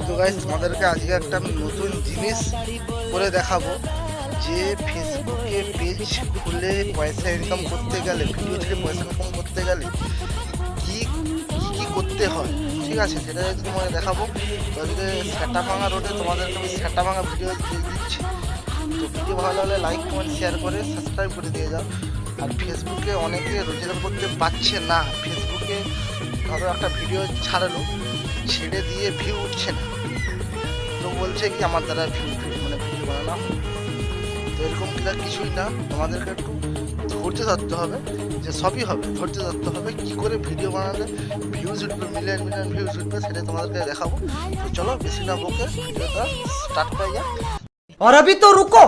তো গাইস, তোমাদেরকে আজকে একটা নতুন জিনিস করে দেখাবো যে ফেসবুকে পেজ খুলে পয়সা ইনকাম করতে গেলে, ভিডিও ছেড়ে পয়সা ইনকাম করতে গেলে কি কি করতে হয়। ঠিক আছে, সেটা যদি তোমাকে দেখাবো। তো আজকে স্যাটাভাঙা রোডে তোমাদেরকে আমি স্যাটাভাঙা ভিডিও দিয়ে দিচ্ছি। তো ভিডিও ভালো লাগলে লাইক কমেন্ট শেয়ার করে সাবস্ক্রাইব করে দিয়ে যাও। আর ফেসবুকে অনেকে রোজগার করতে পারছে না। ফেসবুকে ধরো একটা ভিডিও ছাড়ালো, ছেড়ে দিয়ে ভিউ উঠছে না, তো বলছে কি আমার দ্বারা ভিডিও বানানো। তো এরকম কিছুই না, তোমাদেরকে একটু ধৈর্য ধরতে হবে, যে সবই হবে, ধৈর্য ধরতে হবে। কি করে ভিডিও বানালে ভিউজ উঠবে, মিলিয়ন মিলিয়ন ভিউজ উঠবে, সেটা তোমাদেরকে দেখাবো। তো চলো বেশি না বকে ভিডিওটা স্টার্ট করা যাক। और अभी तो रुको,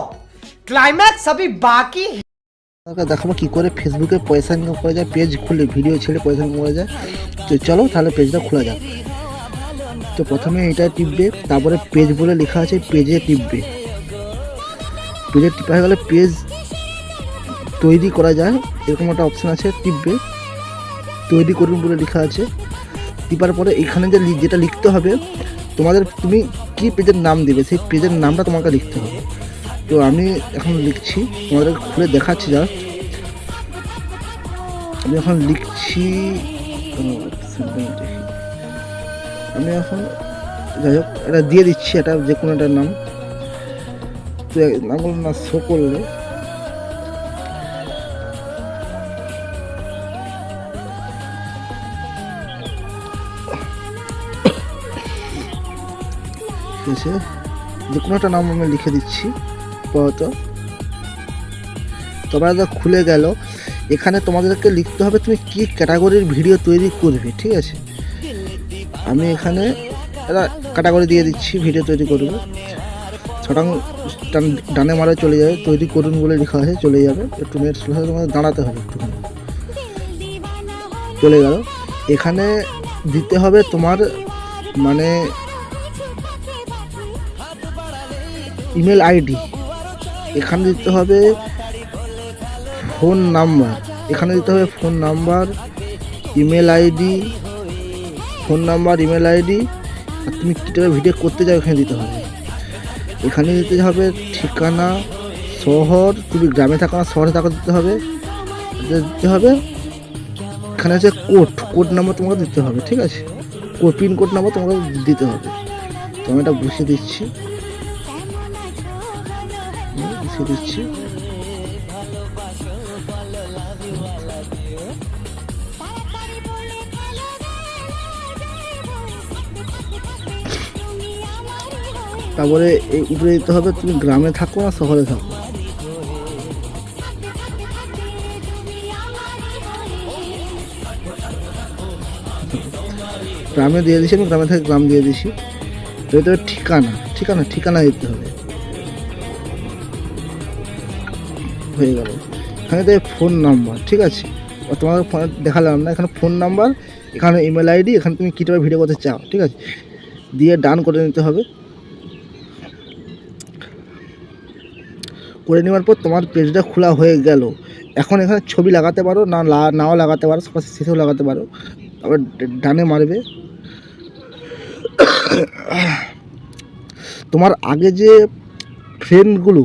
क्लाइमैक्स अभी बाकी है। দেখাবো কি করে ফেসবুকে পয়সা ইনকাম করা যায়, পেজ খুলে ভিডিও ছেড়ে পয়সা ইনকাম করা যায়। তো চলো তাহলে পেজটা খোলা যাক। তো প্রথমে এটা টিপবে, তারপরে পেজ বলে লেখা আছে, পেজে টিপবে। পেজে টিপা হয়ে গেলে পেজ তৈরি করা যায়, এরকম একটা অপশান আছে, টিপবে। তৈরি করুন বলে লেখা আছে। টিপার পরে এখানে যেটা লিখতে হবে তুমি কি পেজের নাম দেবে, সেই পেজের নামটা তোমাকে লিখতে হবে। তো আমি এখন লিখছি, তোমাদের খুলে দেখাচ্ছি। জাস্ট আমি এখন লিখছি, আমি এখন যাই হোক এটা দিয়ে দিচ্ছি, এটা যে কোনো একটা নাম। তো নামগুলো না শো করলে ঠিক আছে, যে কোনো একটা নাম আমি লিখে দিচ্ছি আপাতত। তবে এটা খুলে গেল। এখানে তোমাদেরকে লিখতে হবে তুমি কি ক্যাটাগরির ভিডিও তৈরি করবে। ঠিক আছে, আমি এখানে একটা ক্যাটাগরি দিয়ে দিচ্ছি, ভিডিও তৈরি করবে। ছটাং ডানে মারে চলে যাবে, তৈরি করুন বলে লেখা আছে, চলে যাবে। একটু নেট স্লো হলে তোমাদের দাঁড়াতে হবে একটুখানি। চলে গেল। এখানে দিতে হবে তোমার মানে ইমেল আইডি, এখানে দিতে হবে ফোন নাম্বার, এখানে দিতে হবে phone number, email ID, phone number, email ID, আর তুমি কী টাকা ভিডিও করতে চাও এখানে দিতে হবে। এখানে দিতে হবে ঠিকানা, শহর, তুমি গ্রামে থাকো না শহরে থাকো দিতে হবে। দিতে হবে এখানে আছে কোড নাম্বার তোমাকে দিতে হবে। ঠিক আছে, পিনকোড নাম্বার তোমাকে দিতে হবে। তো আমি এটা বসিয়ে দিচ্ছি। তারপরে এই উপরে দিতে হবে তুমি গ্রামে থাকো না শহরে থাকো। গ্রামে দিয়ে দিচ্ছি, আমি গ্রামে থেকে গ্রাম দিয়ে দিচ্ছি। দিতে হবে ঠিকানা দিতে হবে। হয়ে গেল। এখানে দেবে ফোন নাম্বার। ঠিক আছে, তোমার ফোন দেখালাম না, এখানে ফোন নাম্বার, এখানে ইমেল আইডি, এখানে তুমি কী টাইপের ভিডিও করতে চাও। ঠিক আছে, দিয়ে ডান করে নিতে হবে। করে নেওয়ার পর তোমার পেজটা খোলা হয়ে গেল। এখন এখানে ছবি লাগাতে পারো, নাও লাগাতে পারো, শেষেও লাগাতে পারো। আবার ডানে মারবে। তোমার আগে যে ফ্রেন্ডগুলো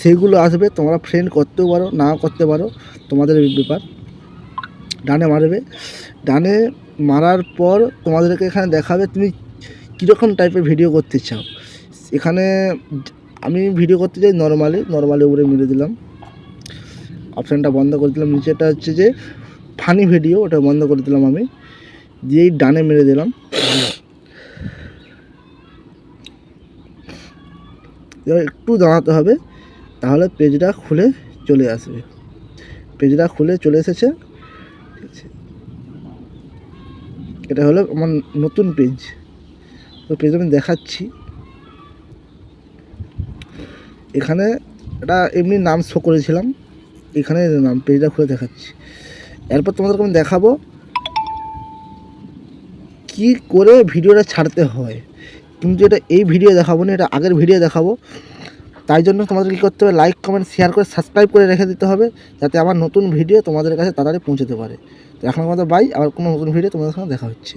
সেইগুলো আসবে, তোমরা ফ্রেন্ড করতেও পারো, নাও করতে পারো, তোমাদের ব্যাপার। ডানে মারবে। ডানে মারার পর তোমাদেরকে এখানে দেখাবে তুমি কীরকম টাইপের ভিডিও করতে চাও। এখানে আমি ভিডিও করতে চাই নর্মালি উপরে মেরে দিলাম, অপশানটা বন্ধ করে দিলাম। নিচেটা হচ্ছে যে ফানি ভিডিও, ওটা বন্ধ করে দিলাম আমি, দিয়েই ডানে মেরে দিলাম। এবার একটু দাঁড়াতে হবে, তাহলে পেজটা খুলে চলে আসবে। পেজটা খুলে চলে এসেছে। এটা হলো আমার নতুন পেজ। তো পেজ আমি দেখাচ্ছি। এখানে এটা এমনি নাম শো করেছিলাম, এখানে নাম, পেজটা খুলে দেখাচ্ছি। এরপর তোমাদেরকে আমি দেখাবো কি করে ভিডিওটা ছাড়তে হয়। কিন্তু এটা এই ভিডিও দেখাবো না, এটা আগের ভিডিও দেখাবো। তাই জন্য তোমাদের কী করতে হবে, লাইক কমেন্ট শেয়ার করে সাবস্ক্রাইব করে রেখে দিতে হবে, যাতে আমার নতুন ভিডিও তোমাদের কাছে তাড়াতাড়ি পৌঁছতে পারে। তো এখন আমাদের বাই, আবার কোনো নতুন ভিডিও তোমাদের সঙ্গে দেখা হচ্ছে।